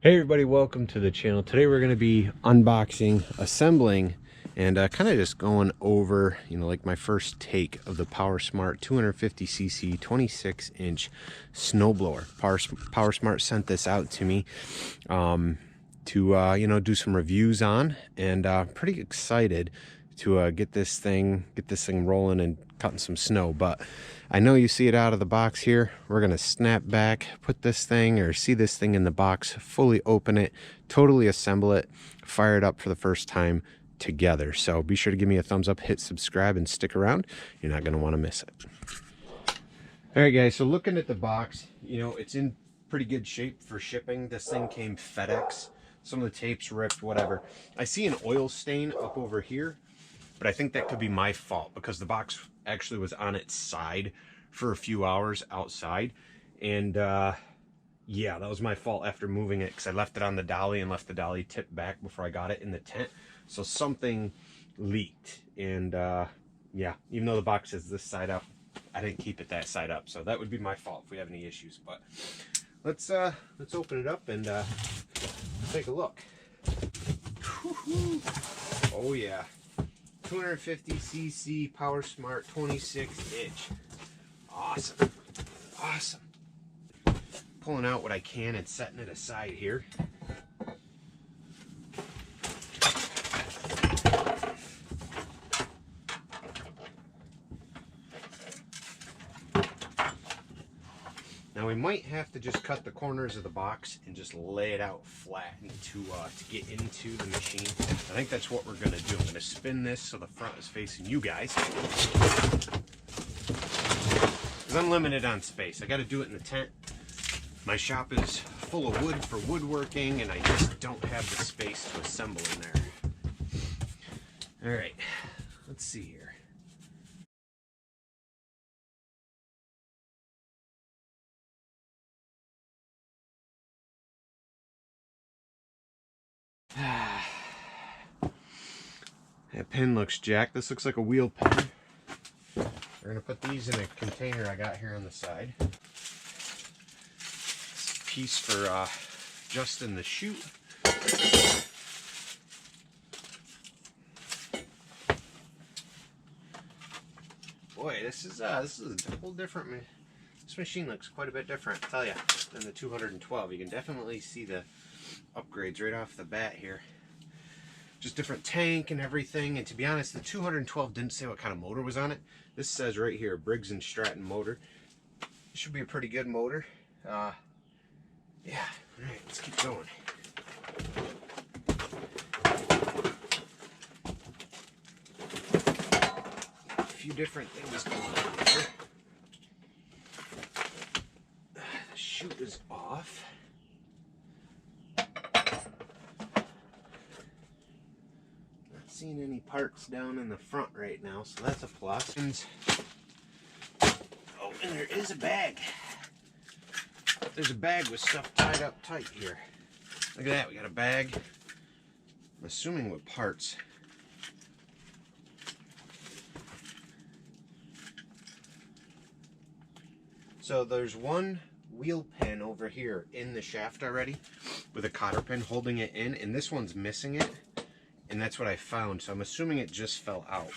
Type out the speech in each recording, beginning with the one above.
Hey everybody, welcome to the channel. Today we're going to be unboxing, assembling, and kind of just going over, like my first take of the Powersmart 250cc 26-inch snowblower. Powersmart sent this out to me to do some reviews on, and pretty excited to get this thing rolling and cutting some snow. But I know you see it out of the box here. We're gonna snap back, put this thing, or see this thing in the box, fully open it, totally assemble it, fire it up for the first time together. So be sure to give me a thumbs up, hit subscribe, and stick around. You're not gonna want to miss it. All right, guys, so looking at the box, it's in pretty good shape for shipping. This thing came FedEx. Some of the tape's ripped, whatever. I see an oil stain up over here, but I think that could be my fault because the box actually was on its side for a few hours outside. And yeah, that was my fault after moving it because I left it on the dolly and left the dolly tipped back before I got it in the tent. So something leaked. And yeah, even though the box is this side up, I didn't keep it that side up. So that would be my fault if we have any issues. But let's open it up and take a look. Oh yeah. 250cc Powersmart 26-inch. Awesome. Awesome. Pulling out what I can and setting it aside here. Now we might have to just cut the corners of the box and just lay it out flat to get into the machine. I think that's what we're going to do. I'm going to spin this so the front is facing you guys. Because I'm limited on space. I got to do it in the tent. My shop is full of wood for woodworking and I just don't have the space to assemble in there. Alright, let's see here. That pin looks jacked. This looks like a wheel pin. We're going to put these in a container I got here on the side. This piece for adjusting the chute. Boy, this is a whole different. This machine looks quite a bit different, I tell you, than the 212. You can definitely see the upgrades right off the bat here. Just different tank and everything. And to be honest, the 212 didn't say what kind of motor was on it. This says right here, Briggs & Stratton motor. It should be a pretty good motor. Yeah, all right, let's keep going. A few different things going on here. The chute is off. Seeing any parts down in the front right now, so that's a plus. Oh, and there is a bag. There's a bag with stuff tied up tight here. Look at that, we got a bag. I'm assuming with parts. So there's one wheel pin over here in the shaft already with a cotter pin holding it in, and this one's missing it. And that's what I found, so I'm assuming it just fell out.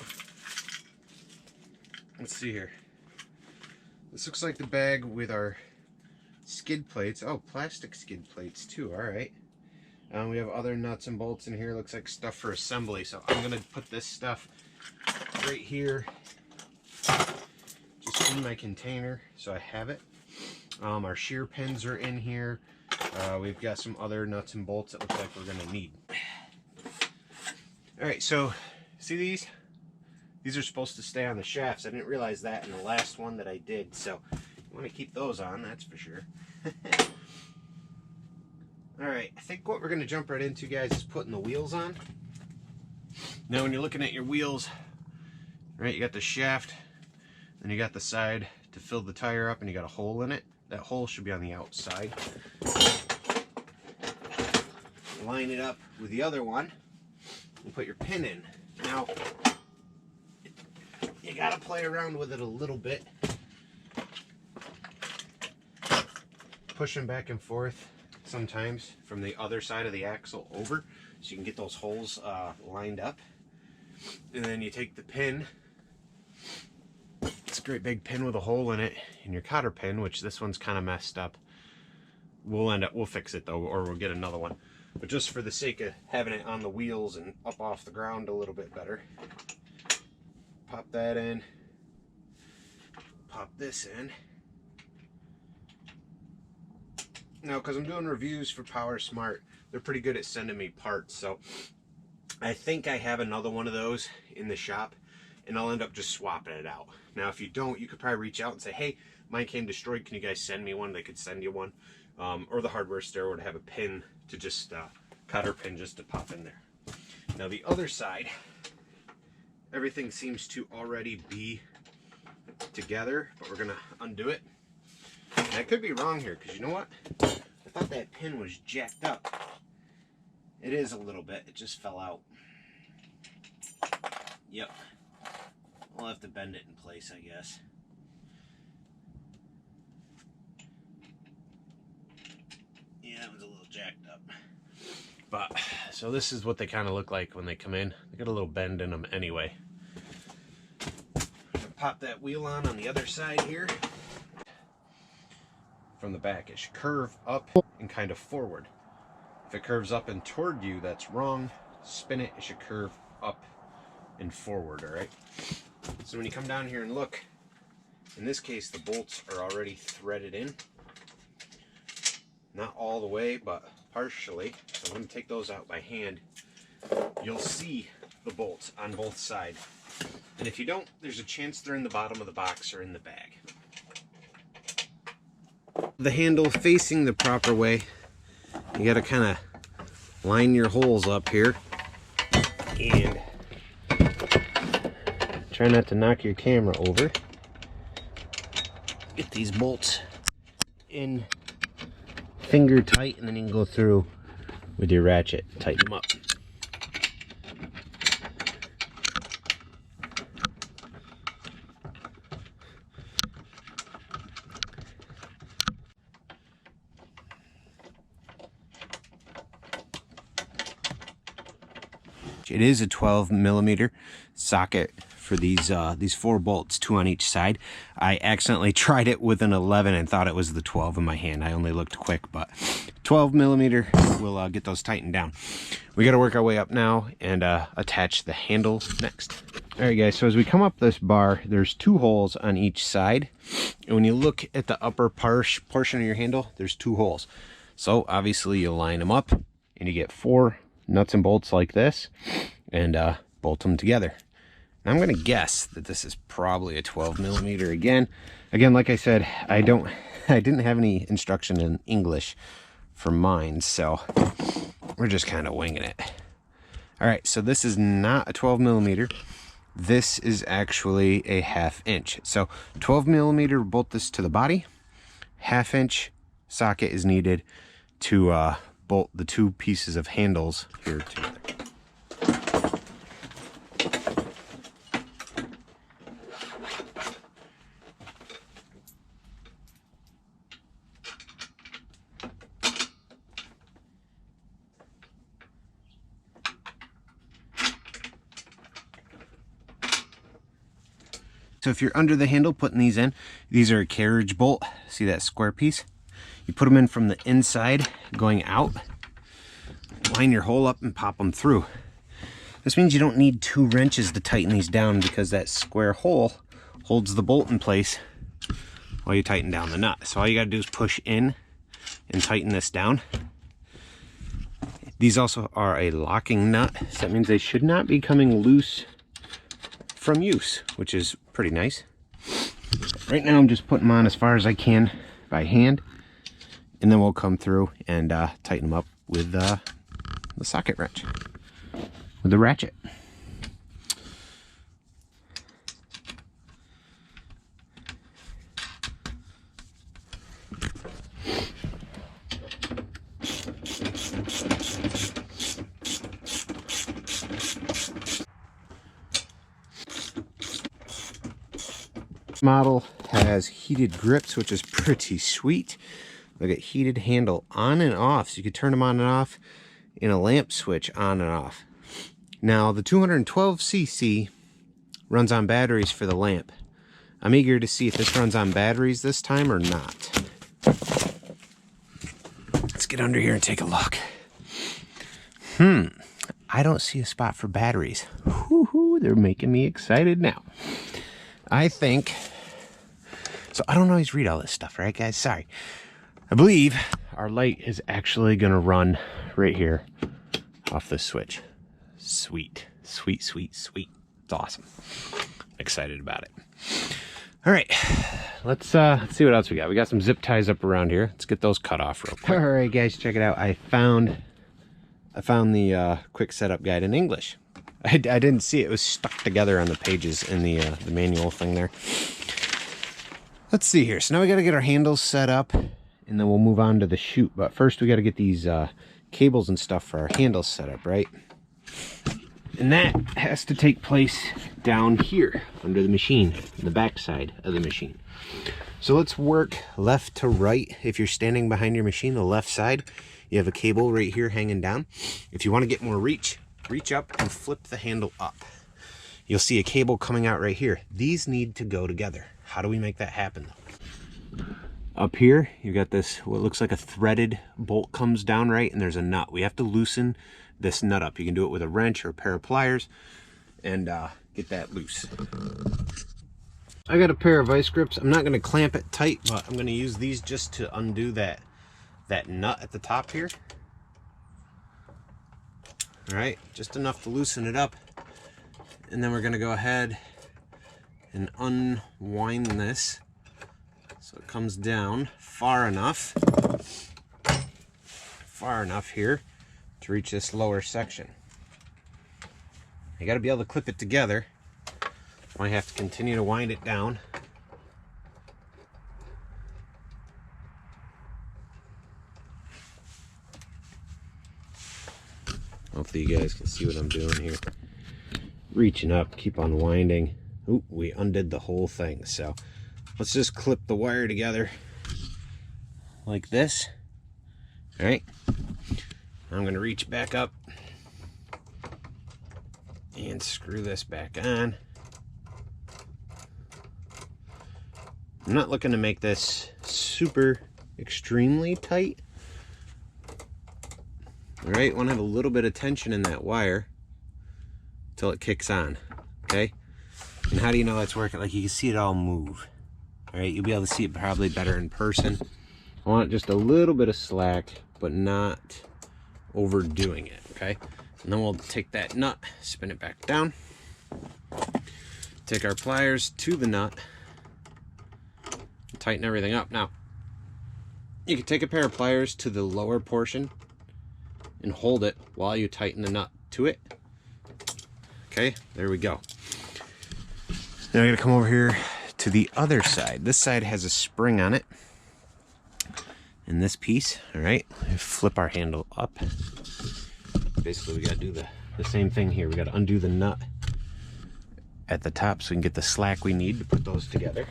Let's see here. This looks like the bag with our skid plates. Oh, plastic skid plates too, alright. We have other nuts and bolts in here. Looks like stuff for assembly. So I'm going to put this stuff right here, just in my container, so I have it. Our shear pins are in here. We've got some other nuts and bolts that look like we're going to need. Alright, so see these? These are supposed to stay on the shafts. I didn't realize that in the last one that I did, so you want to keep those on, that's for sure. Alright, I think what we're going to jump right into, guys, is putting the wheels on. Now when you're looking at your wheels, right, you got the shaft, then you got the side to fill the tire up, and you got a hole in it. That hole should be on the outside. Line it up with the other one. And put your pin in. Now, you gotta play around with it a little bit. Pushing back and forth. sometimes from the other side of the axle over, so you can get those holes lined up. And then you take the pin, it's a great big pin with a hole in it, and your cotter pin, which this one's kind of messed up. We'll fix it though, or we'll get another one. But just for the sake of having it on the wheels and up off the ground a little bit better, pop that in, pop this in. Now, because I'm doing reviews for Powersmart, they're pretty good at sending me parts, so I think I have another one of those in the shop, and I'll end up just swapping it out. Now, if you don't, you could probably reach out and say, hey, mine came destroyed, can you guys send me one? They could send you one. Or the hardware store would have a pin to just, cotter pin just to pop in there. Now, the other side, everything seems to already be together, but we're gonna undo it. And I could be wrong here, because you know what? I thought that pin was jacked up. It is a little bit. It just fell out. Yep. We'll have to bend it in place, I guess. Yeah, that was a little jacked up. But, so this is what they kind of look like when they come in. They got a little bend in them anyway. Pop that wheel on the other side here. From the back, it should curve up and kind of forward. If it curves up and toward you, that's wrong. Spin it, it should curve up and forward, all right? So when you come down here and look, in this case, the bolts are already threaded in. Not all the way, but partially. So I'm going to take those out by hand. You'll see the bolts on both sides. And if you don't, there's a chance they're in the bottom of the box or in the bag. The handle facing the proper way, you got to kind of line your holes up here and try not to knock your camera over. Get these bolts in finger tight, and then you can go through with your ratchet, tighten them up. It is a 12mm socket for these 4 bolts, 2 on each side. I accidentally tried it with an 11 and thought it was the 12 in my hand. I only looked quick, but 12mm will get those tightened down. We got to work our way up now and attach the handle next. All right, guys, so as we come up this bar, there's 2 holes on each side. And when you look at the upper portion of your handle, there's 2 holes. So obviously you line them up and you get 4 nuts and bolts like this, and bolt them together. Now I'm going to guess that this is probably a 12mm again. Like I said, I didn't have any instruction in English for mine, so we're just kind of winging it. All right, so this is not a 12mm. This is actually a 1/2 inch. So 12mm, bolt this to the body. 1/2 inch socket is needed to bolt the 2 pieces of handles here together. So if you're under the handle putting these in, these are a carriage bolt. See that square piece? You put them in from the inside going out, line your hole up and pop them through. This means you don't need 2 wrenches to tighten these down, because that square hole holds the bolt in place while you tighten down the nut. So all you got to do is push in and tighten this down. These also are a locking nut, so that means they should not be coming loose from use, which is pretty nice. Right now I'm just putting them on as far as I can by hand, and then we'll come through and tighten them up with the socket wrench, with the ratchet. Model has heated grips, which is pretty sweet. Look at heated handle on and off. So you could turn them on and off in a lamp switch on and off. Now the 212cc runs on batteries for the lamp. I'm eager to see if this runs on batteries this time or not. Let's get under here and take a look. I don't see a spot for batteries. Whoo-hoo, they're making me excited now. I think, so I don't always read all this stuff, right guys? Sorry. I believe our light is actually gonna run right here off this switch. Sweet, sweet, sweet, sweet. It's awesome. Excited about it. All right, let's see what else we got. We got some zip ties up around here. Let's get those cut off real quick. All right, guys, check it out. I found the quick setup guide in English. I didn't see it. It was stuck together on the pages in the manual thing there. Let's see here. So now we got to get our handles set up, and then we'll move on to the chute. But first, we got to get these cables and stuff for our handles set up, right? And that has to take place down here under the machine, the back side of the machine. So let's work left to right. If you're standing behind your machine, the left side, you have a cable right here hanging down. If you want to get more reach up and flip the handle up. You'll see a cable coming out right here. These need to go together. How do we make that happen though? Up here, you got this, what looks like a threaded bolt comes down, right? And there's a nut. We have to loosen this nut up. You can do it with a wrench or a pair of pliers and get that loose. I got a pair of vice grips. I'm not going to clamp it tight, but I'm going to use these just to undo that nut at the top here. All right, just enough to loosen it up. And then we're going to go ahead and unwind this so it comes down far enough here to reach this lower section. You got to be able to clip it together. Might have to continue to wind it down. Hopefully you guys can see what I'm doing here. Reaching up, keep on winding. Ooh, we undid the whole thing. So let's just clip the wire together like this. All right. I'm going to reach back up and screw this back on. I'm not looking to make this super extremely tight. All right, want to have a little bit of tension in that wire until it kicks on, okay? And how do you know that's working? Like, you can see it all move. All right, you'll be able to see it probably better in person. I want just a little bit of slack, but not overdoing it, okay? And then we'll take that nut, spin it back down, take our pliers to the nut, tighten everything up. Now, you can take a pair of pliers to the lower portion and hold it while you tighten the nut to it. Okay, there we go. Now I'm gonna come over here to the other side. This side has a spring on it. And this piece, all right, flip our handle up. Basically, we gotta do the same thing here. We gotta undo the nut at the top so we can get the slack we need to put those together.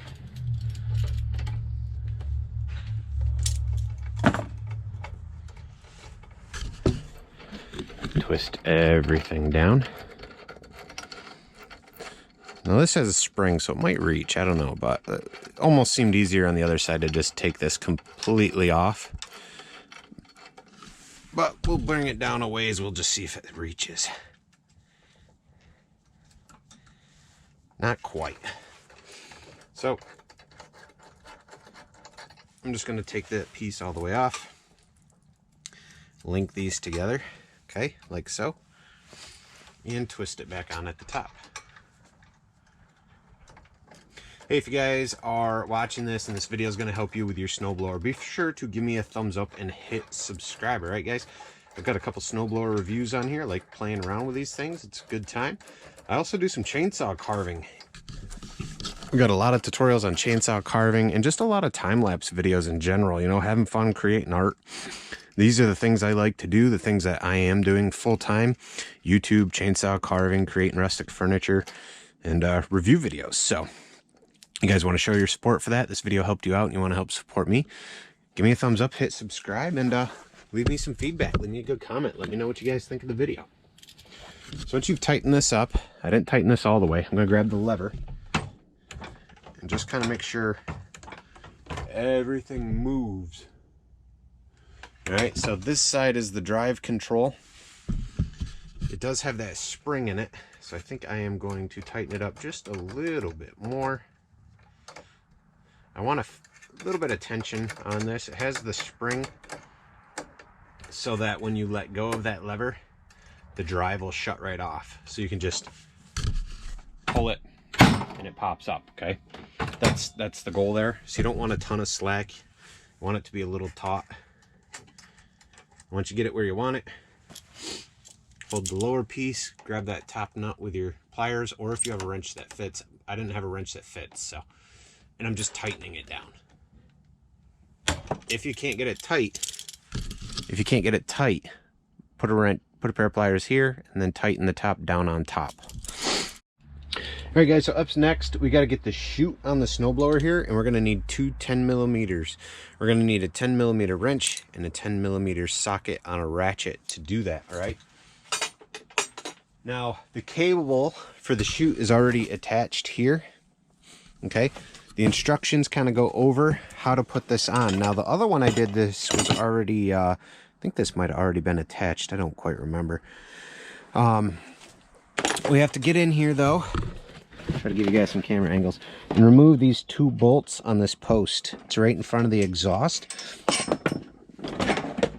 Twist everything down. Now this has a spring, so it might reach. I don't know, but it almost seemed easier on the other side to just take this completely off. But we'll bring it down a ways. We'll just see if it reaches. Not quite. So I'm just going to take that piece all the way off. Link these together. Okay, like so, and twist it back on at the top. Hey, if you guys are watching this and this video is going to help you with your snowblower, be sure to give me a thumbs up and hit subscribe. All right, guys, I've got a couple snowblower reviews on here. I like playing around with these things. It's a good time. I also do some chainsaw carving. We've got a lot of tutorials on chainsaw carving and just a lot of time-lapse videos in general, you know, having fun creating art. These are the things I like to do, the things that I am doing full-time. YouTube, chainsaw carving, creating rustic furniture, and review videos. So you guys want to show your support for that? This video helped you out and you want to help support me? give me a thumbs up, hit subscribe, and leave me some feedback. Leave me a good comment. Let me know what you guys think of the video. So once you've tightened this up, I didn't tighten this all the way. I'm going to grab the lever and just kind of make sure everything moves. All right, so this side is the drive control. It does have that spring in it, so I think I am going to tighten it up just a little bit more. I want a little bit of tension on this. It has the spring so that when you let go of that lever, the drive will shut right off. So you can just pull it and it pops up, okay? That's the goal there. So you don't want a ton of slack. You want it to be a little taut. Once you get it where you want it, hold the lower piece, grab that top nut with your pliers, or if you have a wrench that fits. I didn't have a wrench that fits, so. And I'm just tightening it down. If you can't get it tight, put a pair of pliers here and then tighten the top down on top. All right, guys, so up next, we got to get the chute on the snowblower here, and we're going to need two 10mm. We're going to need a 10mm wrench and a 10mm socket on a ratchet to do that, all right? Now, the cable for the chute is already attached here, okay? The instructions kind of go over how to put this on. Now, the other one I did, this was already, I think this might have already been attached. I don't quite remember. We have to get in here, though. Try to give you guys some camera angles and remove these two bolts on this post. It's right in front of the exhaust.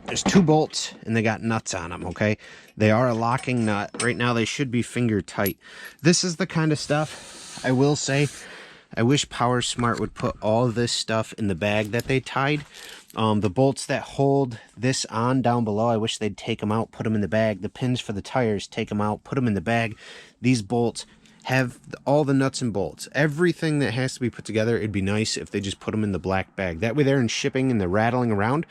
There's two bolts and they got nuts on them, okay? They are a locking nut. Right now they should be finger tight. This is the kind of stuff, I will say, I wish Powersmart would put all of this stuff in the bag that they tied. The bolts that hold this on down below, I wish they'd take them out, put them in the bag. The pins for the tires, take them out, put them in the bag. These bolts have all the nuts and bolts. Everything that has to be put together, it'd be nice if they just put them in the black bag. That way they're in shipping and they're rattling around.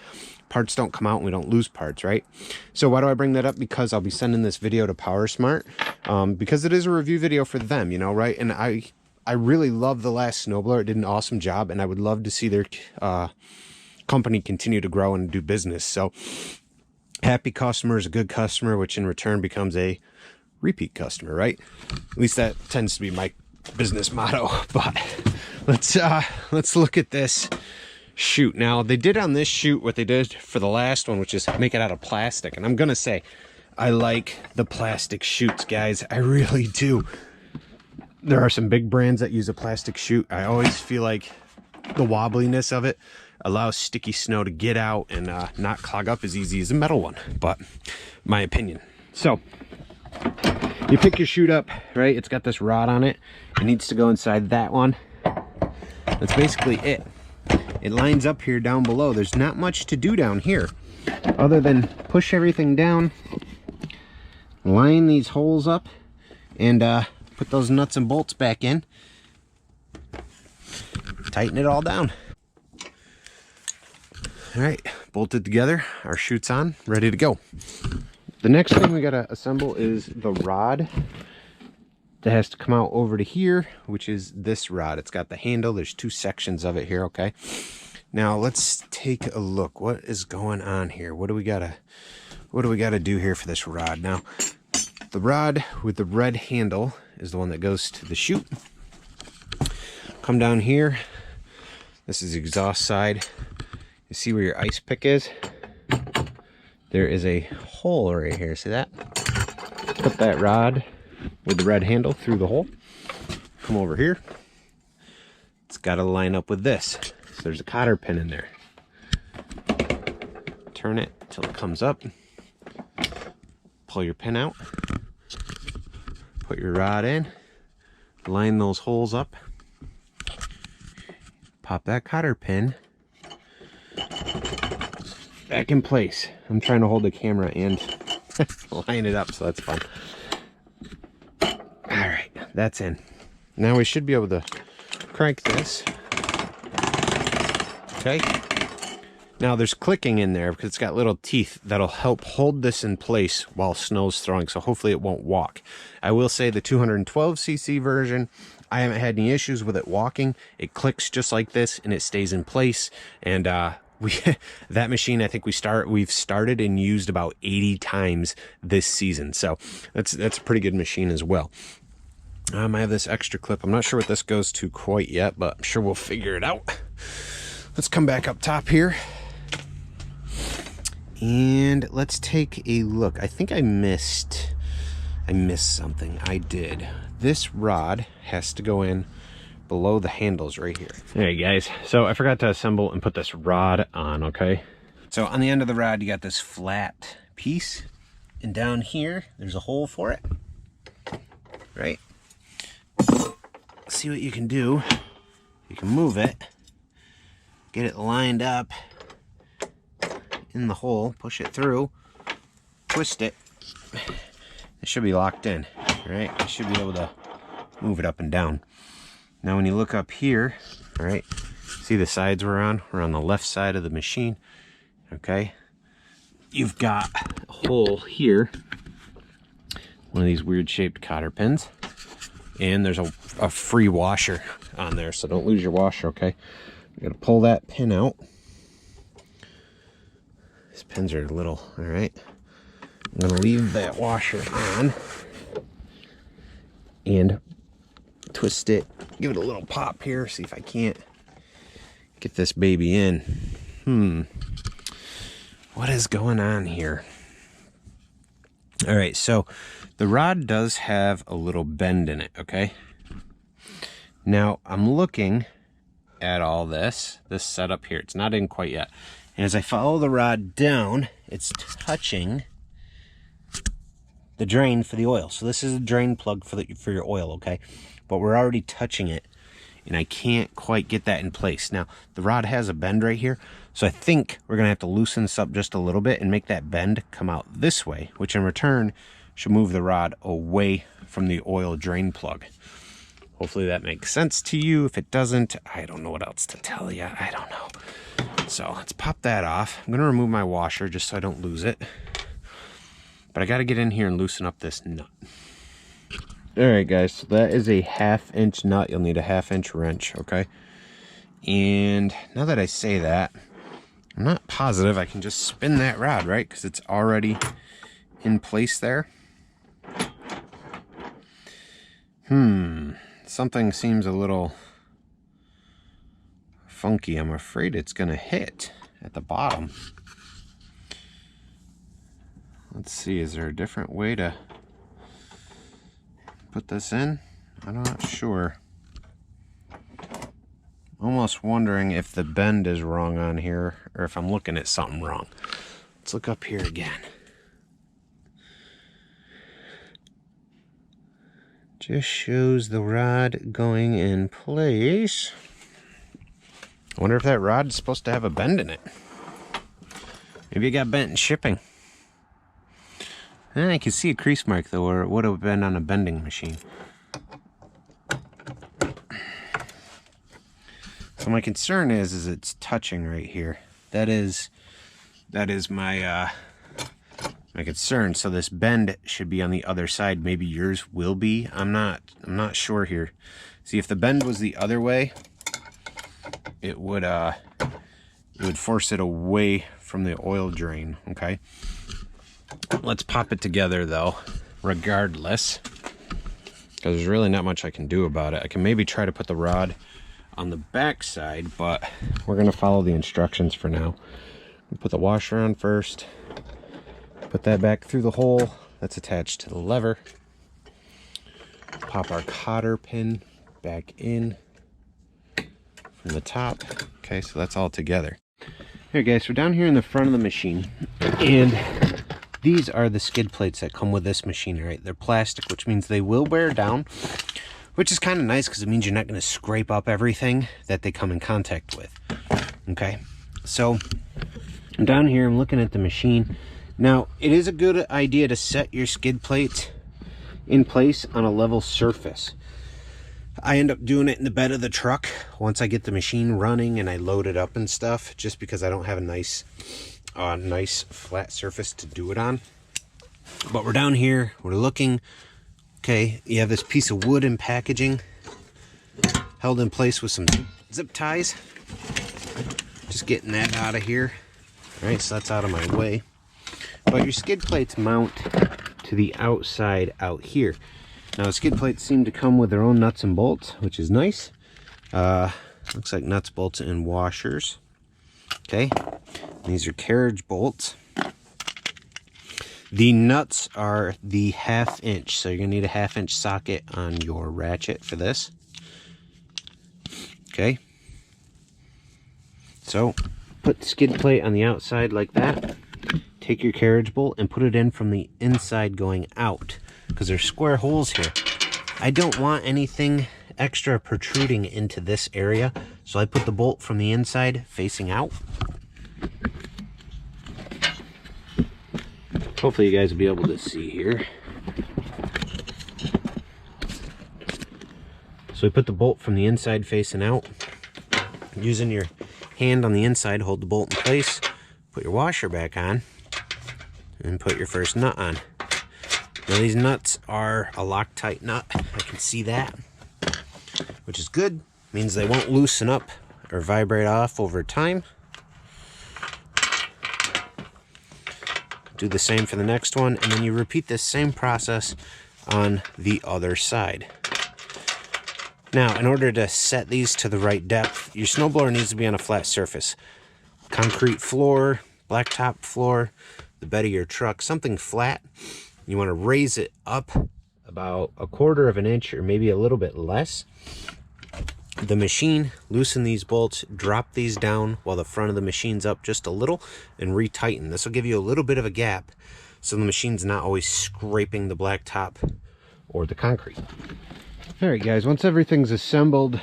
Parts don't come out and we don't lose parts, right? So why do I bring that up? Because I'll be sending this video to Powersmart, because it is a review video for them, you know, right? And I really love the last snowblower. It did an awesome job, and I would love to see their company continue to grow and do business. So happy customer is a good customer, which in return becomes a repeat customer, right? At least that tends to be my business motto. But let's look at this chute. Now, they did on this chute what they did for the last one, which is make it out of plastic. And I'm gonna say I like the plastic chutes, guys. I really do. There are some big brands that use a plastic chute. I always feel like the wobbliness of it allows sticky snow to get out and not clog up as easy as a metal one, but my opinion. So you pick your chute up, right? It's got this rod on it. It needs to go inside that one. That's basically it. It lines up here down below. There's not much to do down here other than push everything down, line these holes up, and put those nuts and bolts back in. Tighten it all down. All right, bolted together, our chute's on, ready to go. The next thing we gotta assemble is the rod that has to come out over to here, which is this rod. It's got the handle. There's two sections of it here, okay? Now let's take a look. What is going on here? What do we gotta do here for this rod? Now, the rod with the red handle is the one that goes to the chute. Come down here. This is the exhaust side. You see where your ice pick is? There is a hole right here. See that? Put that rod with the red handle through the hole. Come over here. It's got to line up with this. So there's a cotter pin in there. Turn it until it comes up. Pull your pin out. Put your rod in. Line those holes up. Pop that cotter pin back in place. I'm trying to hold the camera and line it up, so that's fun. All right, that's in. Now we should be able to crank this. Okay. Now there's clicking in there because it's got little teeth that'll help hold this in place while snow's throwing, so hopefully it won't walk. I will say the 212cc version, I haven't had any issues with it walking. It clicks just like this and it stays in place, and that machine, I think we've started and used about 80 times this season. So that's a pretty good machine as well. I have this extra clip. I'm not sure what this goes to quite yet, but I'm sure we'll figure it out. Let's come back up top here. And let's take a look. I think I missed something. I did. This rod has to go in below the handles right here. All right, guys. So I forgot to assemble and put this rod on, okay? So on the end of the rod, you got this flat piece. And down here, there's a hole for it. Right? See what you can do. You can move it. Get it lined up in the hole, push it through, twist it. It should be locked in, right? I should be able to move it up and down. Now when you look up here, all right, see the sides we're on? We're on the left side of the machine, okay? You've got a hole here, one of these weird shaped cotter pins, and there's a free washer on there, so don't lose your washer, okay? You gotta pull that pin out. These pins are little, all right? I'm gonna leave that washer on and twist it, give it a little pop here, see if I can't get this baby in. What is going on here? All right, so the rod does have a little bend in it, okay? Now I'm looking at all this setup here. It's not in quite yet. And as I follow the rod down, it's touching the drain for the oil. So this is a drain plug for your oil, okay? But we're already touching it, and I can't quite get that in place. Now, the rod has a bend right here, so I think we're gonna have to loosen this up just a little bit and make that bend come out this way, which in return should move the rod away from the oil drain plug. Hopefully that makes sense to you. If it doesn't, I don't know what else to tell you. I don't know. So let's pop that off. I'm gonna remove my washer just so I don't lose it. But I gotta get in here and loosen up this nut. All right, guys, so that is a 1/2 inch nut. You'll need a 1/2 inch wrench, okay? And now that I say that, I'm not positive I can just spin that rod, right? Because it's already in place there. Something seems a little funky. I'm afraid it's gonna hit at the bottom. Let's see, is there a different way to put this in? I'm not sure. Almost wondering if the bend is wrong on here or if I'm looking at something wrong. Let's look up here again. Just shows the rod going in place. I wonder if that rod is supposed to have a bend in it. Maybe it got bent in shipping. I can see a crease mark though, or it would have been on a bending machine. So my concern is it's touching right here. That is my my concern. So this bend should be on the other side. Maybe yours will be. I'm not sure here. See, if the bend was the other way, it would force it away from the oil drain, okay? Let's pop it together though, regardless, because there's really not much I can do about it. I can maybe try to put the rod on the back side, but we're gonna follow the instructions for now. Put the washer on first, put that back through the hole that's attached to the lever, pop our cotter pin back in from the top. Okay, so that's all together. Here guys, we're down here in the front of the machine, and these are the skid plates that come with this machine, right? They're plastic, which means they will wear down, which is kind of nice because it means you're not going to scrape up everything that they come in contact with. Okay, so I'm down here, I'm looking at the machine. Now, it is a good idea to set your skid plates in place on a level surface. I end up doing it in the bed of the truck once I get the machine running and I load it up and stuff, just because I don't have a nice flat surface to do it on. But we're down here, we're looking. Okay, you have this piece of wood and packaging held in place with some zip ties. Just getting that out of here. All right, so that's out of my way. But your skid plates mount to the outside out here. Now, skid plates seem to come with their own nuts and bolts, which is nice. Looks like nuts, bolts, and washers. Okay, these are carriage bolts. The nuts are the 1/2 inch, so you're gonna need a 1/2 inch socket on your ratchet for this. Okay, so put the skid plate on the outside like that. Take your carriage bolt and put it in from the inside going out, because there's square holes here. I don't want anything extra protruding into this area, so I put the bolt from the inside facing out. Hopefully you guys will be able to see here. So we put the bolt from the inside facing out. Using your hand on the inside, hold the bolt in place, put your washer back on, and put your first nut on. Now these nuts are a Loctite nut. I can see that, which is good. Means they won't loosen up or vibrate off over time. Do the same for the next one, and then you repeat this same process on the other side. Now, in order to set these to the right depth, your snowblower needs to be on a flat surface. Concrete floor, blacktop floor, the bed of your truck, something flat. You want to raise it up about 1/4 of an inch or maybe a little bit less. The machine, loosen these bolts, drop these down while the front of the machine's up just a little, and retighten. This will give you a little bit of a gap so the machine's not always scraping the blacktop or the concrete. All right, guys, once everything's assembled,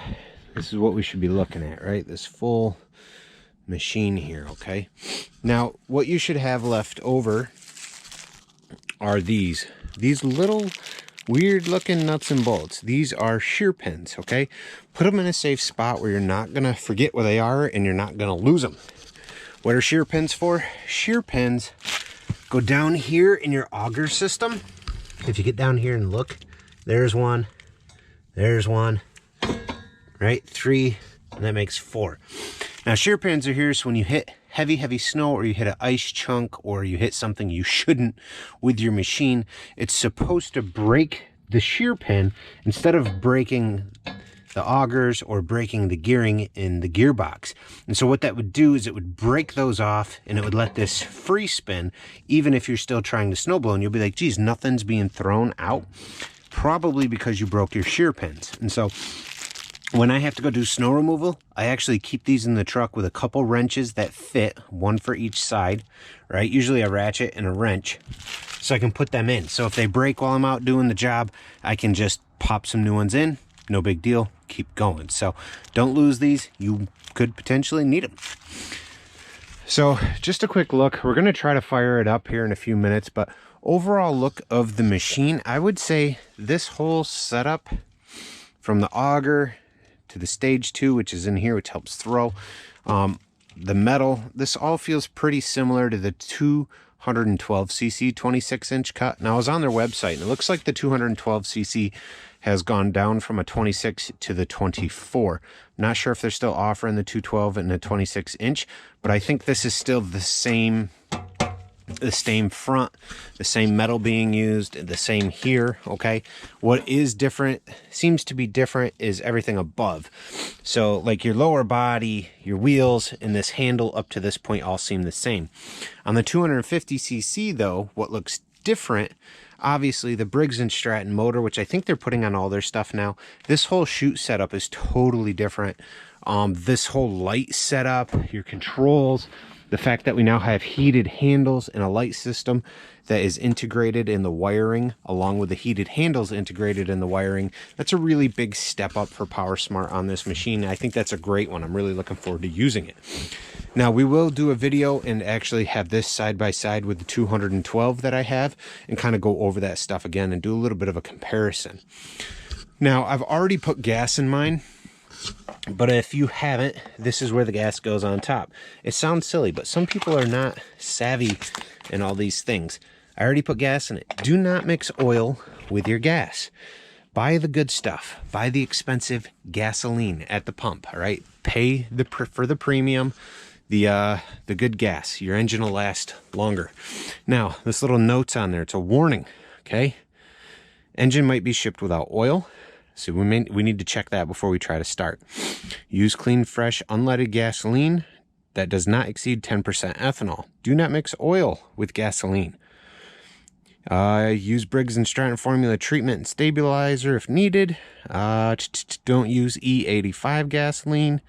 this is what we should be looking at, right? This full machine here, okay? Now, what you should have left over are these little weird looking nuts and bolts. These are shear pins, okay? Put them in a safe spot where you're not gonna forget where they are and you're not gonna lose them. What are shear pins for? Shear pins go down here in your auger system. If you get down here and look, there's one, right? 3, and that makes 4. Now, shear pins are here so when you hit heavy snow, or you hit an ice chunk, or you hit something you shouldn't with your machine, it's supposed to break the shear pin instead of breaking the augers or breaking the gearing in the gearbox. And so what that would do is it would break those off, and it would let this free spin even if you're still trying to snowblow, and you'll be like, geez, nothing's being thrown out. Probably because you broke your shear pins. And so when I have to go do snow removal, I actually keep these in the truck with a couple wrenches that fit, one for each side, right? Usually a ratchet and a wrench, so I can put them in. So if they break while I'm out doing the job, I can just pop some new ones in. No big deal. Keep going. So don't lose these. You could potentially need them. So just a quick look. We're going to try to fire it up here in a few minutes, but overall look of the machine, I would say this whole setup from the auger to the stage 2, which is in here, which helps throw the metal, this all feels pretty similar to the 212cc 26-inch cut. Now, I was on their website, and it looks like the 212cc has gone down from a 26 to the 24. Not sure if they're still offering the 212 and the 26-inch, but I think this is still the same front, the same metal being used, the same here, okay? What is different, seems to be different, is everything above. So like your lower body, your wheels, and this handle up to this point all seem the same. On the 250cc though, what looks different, obviously the Briggs & Stratton motor, which I think they're putting on all their stuff now. This whole chute setup is totally different. This whole light setup, your controls, the fact that we now have heated handles and a light system that is integrated in the wiring, along with the heated handles integrated in the wiring, that's a really big step up for Powersmart on this machine. I think that's a great one. I'm really looking forward to using it. Now, we will do a video and actually have this side by side with the 212 that I have and kind of go over that stuff again and do a little bit of a comparison. Now, I've already put gas in mine, but if you haven't, this is where the gas goes on top. It sounds silly, but some people are not savvy in all these things. I already put gas in it. Do not mix oil with your gas. Buy the good stuff. Buy the expensive gasoline at the pump, all right? Pay for the premium. the good gas. Your engine will last longer. Now, this little note's on there. It's a warning, okay? Engine might be shipped without oil, so we need to check that before we try to start. Use clean, fresh, unleaded gasoline that does not exceed 10% ethanol. Do not mix oil with gasoline. Use Briggs & Stratton formula treatment and stabilizer if needed. Don't use E85 gasoline.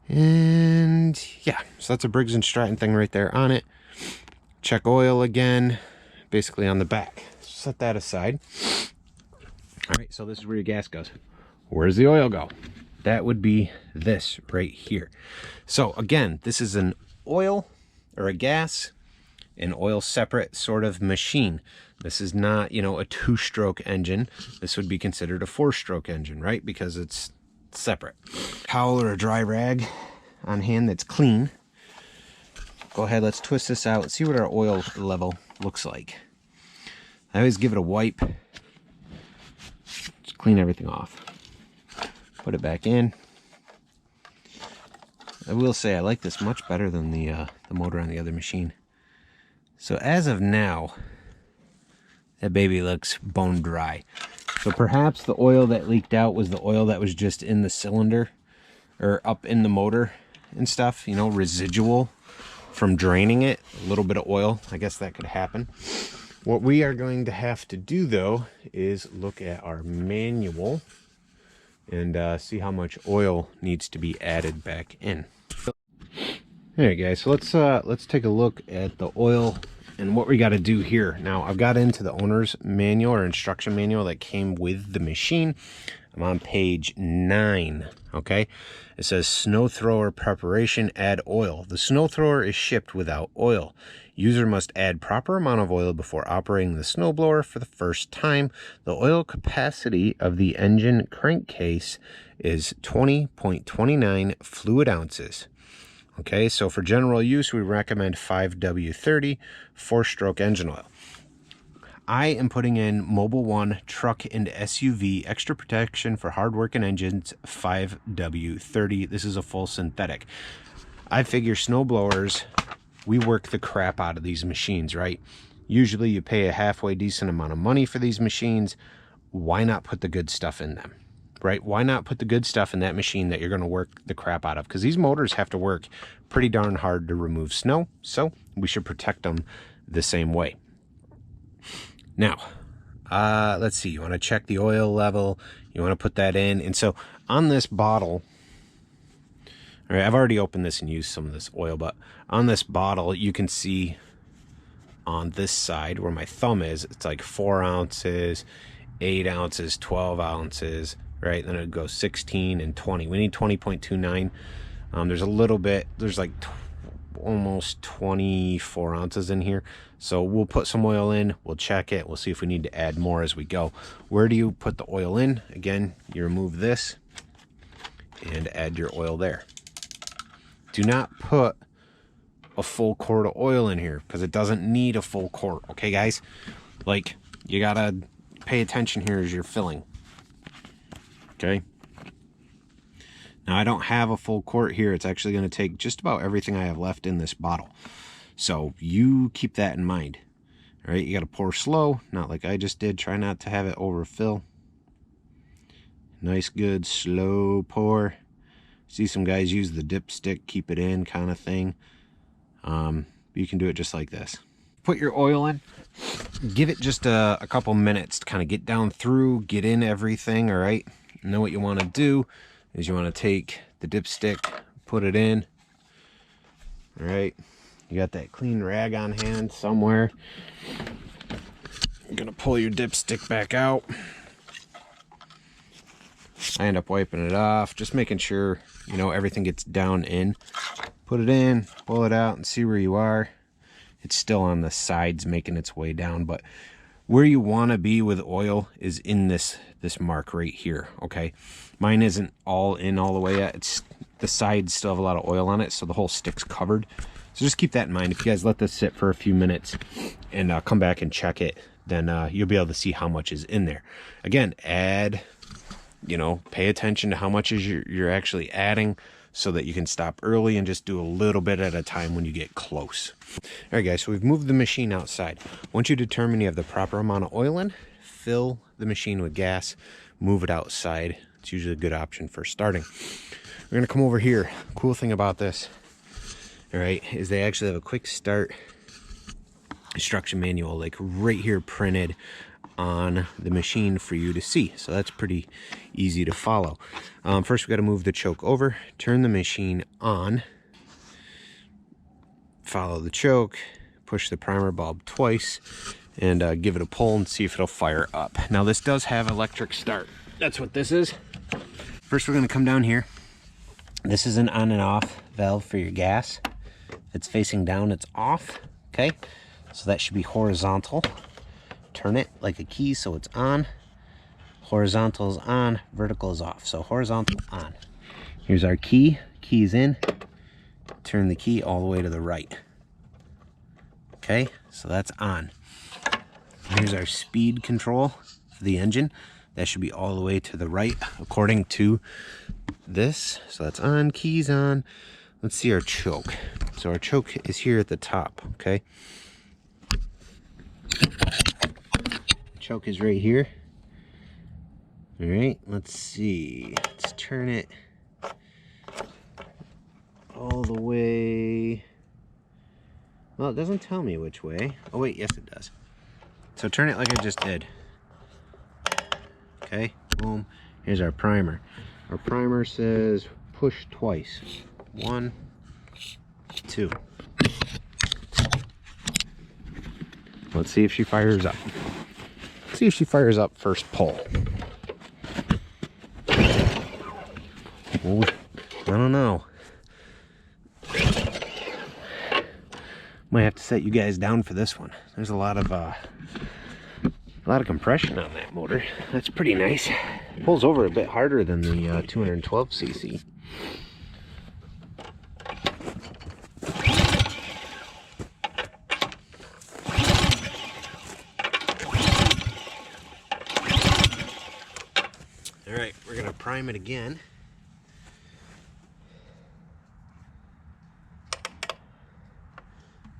And yeah, so that's a Briggs & Stratton thing right there on it. Check oil again, basically on the back. Set that aside. All right, so this is where your gas goes. Where does the oil go? That would be this right here. So again, this is an oil or a gas and oil separate sort of machine. This is not, you know, a 2-stroke engine. This would be considered a 4-stroke engine, right? Because it's separate. Towel or a dry rag on hand that's clean. Go ahead, let's twist this out and see what our oil level looks like. I always give it a wipe. Just clean everything off. Put it back in. I will say I like this much better than the motor on the other machine. So as of now, that baby looks bone dry. So perhaps the oil that leaked out was the oil that was just in the cylinder or up in the motor and stuff, you know, residual from draining it. A little bit of oil, I guess that could happen. What we are going to have to do though is look at our manual and see how much oil needs to be added back in. Alright guys, so let's take a look at the oil and what we got to do here. Now I've got into the owner's manual or instruction manual that came with the machine. I'm on page 9. Okay, it says snow thrower preparation, add oil. The snow thrower is shipped without oil. User must add proper amount of oil before operating the snowblower for the first time. The oil capacity of the engine crankcase is 20.29 fluid ounces. Okay, so for general use, we recommend 5W30 4-stroke engine oil. I am putting in Mobil 1 truck and SUV extra protection for hard-working engines 5W30. This is a full synthetic. I figure snowblowers, we work the crap out of these machines, right? Usually you pay a halfway decent amount of money for these machines. Why not put the good stuff in them? Right? Why not put the good stuff in that machine that you're going to work the crap out of? Because these motors have to work pretty darn hard to remove snow, so we should protect them the same way. Now, let's see. You want to check the oil level. You want to put that in. And so on this bottle, all right, I've already opened this and used some of this oil, but on this bottle, you can see on this side where my thumb is, it's like 4 ounces, 8 ounces, 12 ounces, right? Then it goes 16 and 20. We need 20.29. There's a little bit, there's like almost 24 ounces in here. So we'll put some oil in, we'll check it, we'll see if we need to add more as we go. Where do you put the oil in? Again, you remove this and add your oil there. Do not put a full quart of oil in here because it doesn't need a full quart. Okay, guys? Like, you gotta pay attention here as you're filling. Okay? Now, I don't have a full quart here. It's actually going to take just about everything I have left in this bottle. So you keep that in mind. All right, you got to pour slow, not like I just did. Try not to have it overfill. Nice, good, slow pour. See some guys use the dipstick, keep it in kind of thing. You can do it just like this. Put your oil in. Give it just a couple minutes to kind of get down through, get in everything, all right? And then what you want to do is you want to take the dipstick, put it in, all right? You got that clean rag on hand somewhere. You're gonna pull your dipstick back out. I end up wiping it off, just making sure, you know, everything gets down in. Put it in, pull it out, and see where you are. It's still on the sides making its way down, but where you want to be with oil is in this mark right here, okay? Mine isn't all in all the way yet. It's the sides still have a lot of oil on it, so the whole stick's covered. So just keep that in mind. If you guys let this sit for a few minutes and come back and check it, then you'll be able to see how much is in there. Again, add, you know, pay attention to how much is you're actually adding. so that you can stop early and just do a little bit at a time when you get close. All right, guys, so we've moved the machine outside. Once you determine you have the proper amount of oil in, fill the machine with gas, move it outside. It's usually a good option for starting. We're gonna come over here. Cool thing about this, all right, is they actually have a quick start instruction manual, like right here printed on the machine for you to see. So that's pretty easy to follow. First, we got to move the choke over, turn the machine on, follow the choke, push the primer bulb twice, and give it a pull and see if it'll fire up. Now, this does have electric start. That's what this is. First, we're going to come down here. This is an on and off valve for your gas. If it's facing down, it's off. Okay, so that should be horizontal. Turn it like a key so it's on. Horizontal is on, vertical is off. So horizontal on. Here's our key. Key's in. Turn the key all the way to the right. Okay, so that's on. Here's our speed control for the engine. That should be all the way to the right according to this. So that's on, keys on. Let's see our choke. So our choke is here at the top, okay? Choke is right here. All right, let's see. Let's turn it all the way. Well, it doesn't tell me which way. Oh wait, yes it does. So turn it like I just did. Okay, boom. Here's our primer. Our primer says push twice. 1, 2. Let's see if she fires up. See if she fires up first pull. Oh, I don't know. Might have to set you guys down for this one. There's a lot of compression on that motor. That's pretty nice. It pulls over a bit harder than the 212cc. All right, we're gonna prime it again.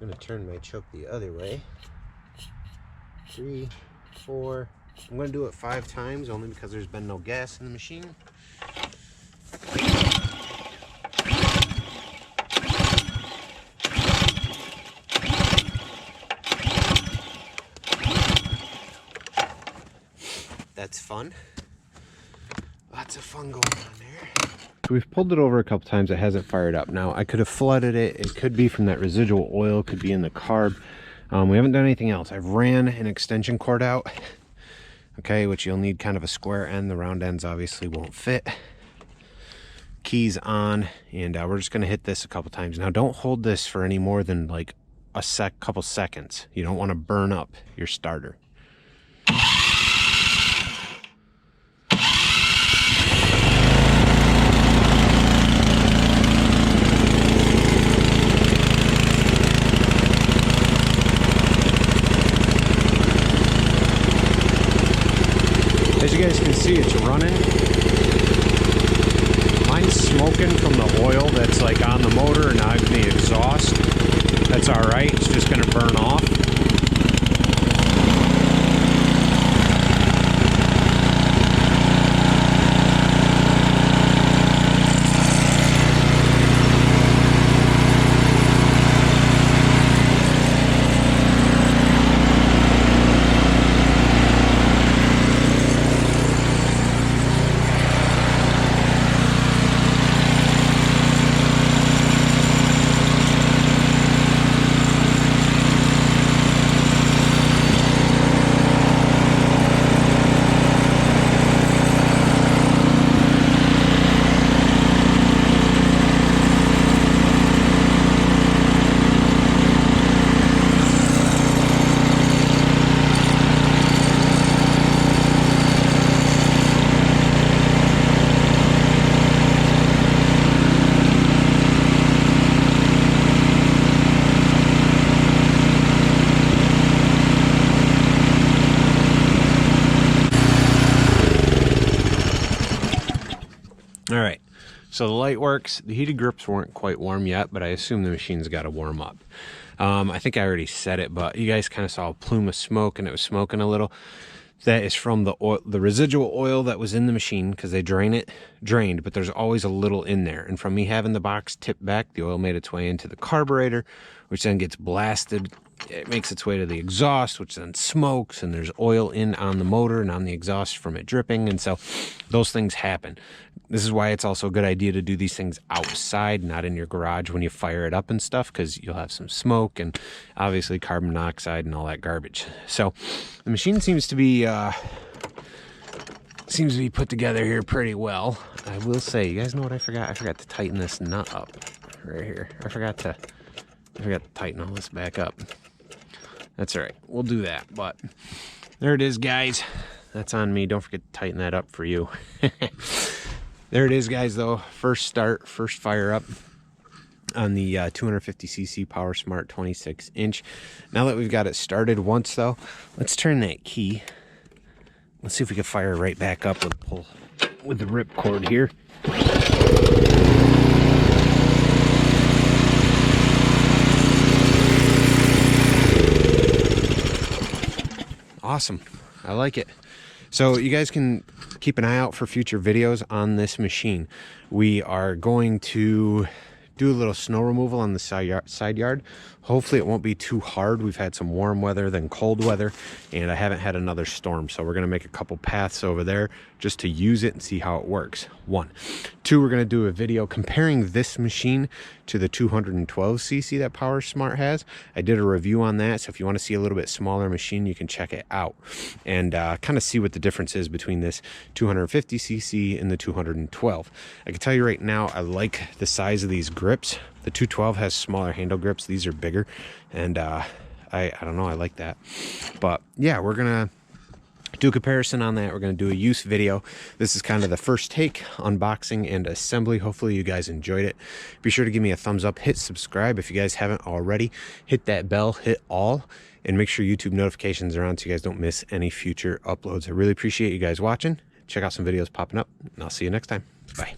I'm gonna turn my choke the other way. 3, 4. I'm gonna do it 5 times only because there's been no gas in the machine. That's fun. Lots of fun going on there. So we've pulled it over a couple times. It hasn't fired up. Now, I could have flooded it. It could be from that residual oil. Could be in the carb. We haven't done anything else. I've ran an extension cord out. Okay, which you'll need kind of a square end. The round ends obviously won't fit. Keys on. And we're just going to hit this a couple times. Now, don't hold this for any more than like a couple seconds. You don't want to burn up your starter. As you guys can see, it's running. Mine's smoking from the oil that's like on the motor and not the exhaust. That's all right. It's just going to burn off. So the light works. The heated grips weren't quite warm yet, but I assume the machine's got to warm up. I think I already said it, but you guys kind of saw a plume of smoke, and it was smoking a little. That is from the oil, the residual oil that was in the machine, because they drained, but there's always a little in there. And from me having the box tipped back, the oil made its way into the carburetor, which then gets blasted. It makes its way to the exhaust, which then smokes, and there's oil in on the motor and on the exhaust from it dripping. And so those things happen. This is why it's also a good idea to do these things outside, not in your garage when you fire it up and stuff, because you'll have some smoke and obviously carbon monoxide and all that garbage. So the machine seems to be put together here pretty well. I will say, you guys know what I forgot? I forgot to tighten this nut up right here. I forgot to tighten all this back up. That's all right. We'll do that. But there it is, guys. That's on me. Don't forget to tighten that up for you. There it is, guys, though. First start, first fire up on the 250cc Powersmart 26-inch. Now that we've got it started once, though, let's turn that key. Let's see if we can fire right back up with the rip cord here. Awesome. I like it. So you guys can keep an eye out for future videos on this machine. We are going to do a little snow removal on the side yard. Hopefully it won't be too hard. We've had some warm weather, then cold weather, and I haven't had another storm. So we're going to make a couple paths over there just to use it and see how it works. 1. 2, we're going to do a video comparing this machine to the 212cc that Powersmart has. I did a review on that, so if you want to see a little bit smaller machine, you can check it out and kind of see what the difference is between this 250cc and the 212. I can tell you right now, I like the size of these grips. The 212 has smaller handle grips. These are bigger, and I don't know, I like that. But yeah, we're gonna do a comparison on that. We're gonna do a use video. This is kind of the first take, unboxing and assembly. Hopefully you guys enjoyed it. Be sure to give me a thumbs up, hit subscribe if you guys haven't already, hit that bell, hit all, and make sure YouTube notifications are on so you guys don't miss any future uploads. I really appreciate you guys watching. Check out some videos popping up, and I'll see you next time. Bye.